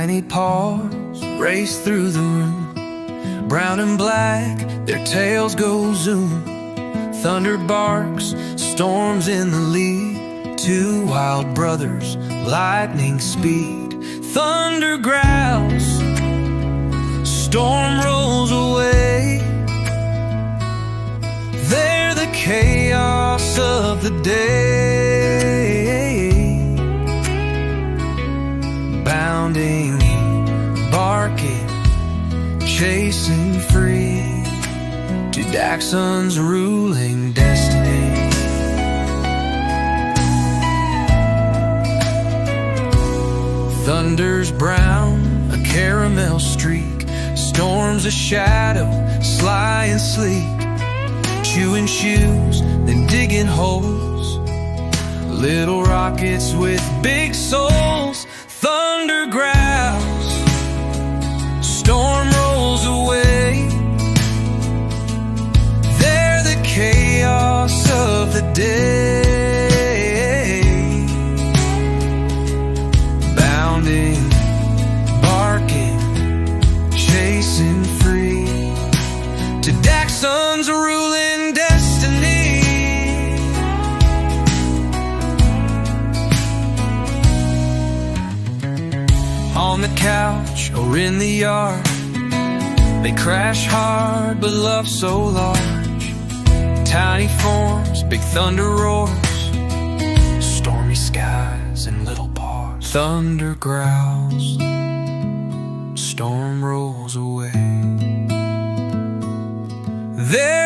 tiny paws race through the room. Brown and black, their tails go zoom. Thunder barks, storms in the lead. Two wild brothers, lightning speed. Thunder growls, storm rolls away. They're the chaos of the day. Bounding, barking, chasing free. Two dachshunds ruling destiny. Thunder's brown, a caramel streak. Storm's a shadow, sly and sleek. Chewing shoes, then digging holes. Little rockets with big souls. Thunder growls, storm rolls away. They're the chaos of the day. Bounding, barking, chasing free. To dachshunds ruling destiny. On the couch or in the yard, they crash hard but love so large. Tiny forms, big thunder roars. Stormy skies and little paws. Thunder growls, storm rolls away. There